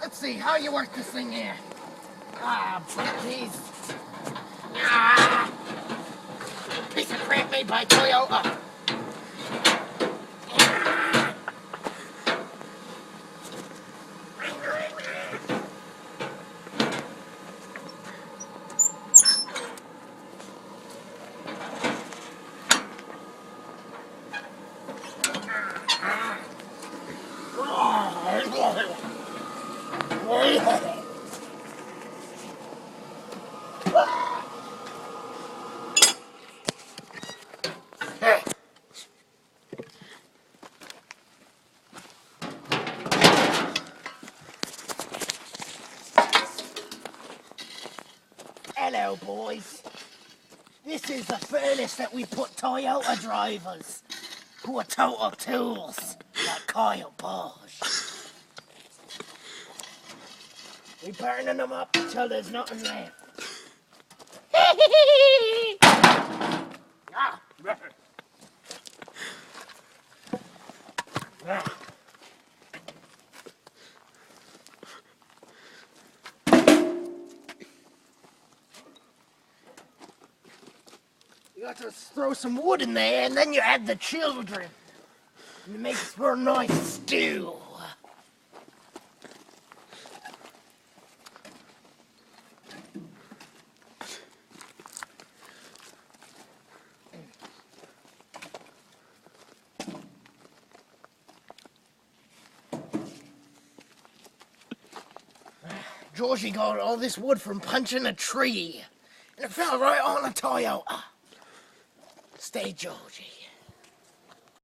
Let's see, how you work this thing here? Ah, jeez. Ah! Piece of crap made by Toyota. Hello, boys. This is the furnace that we put Toyota drivers who are total tools, like Kyle Bosch. We're burning them up until there's nothing left. Ah. Ah. You got to throw some wood in there, and then you add the children. And it makes for a nice stew. Jowgie got all this wood from punching a tree, and it fell right on a Toyota. Stay Jowgie.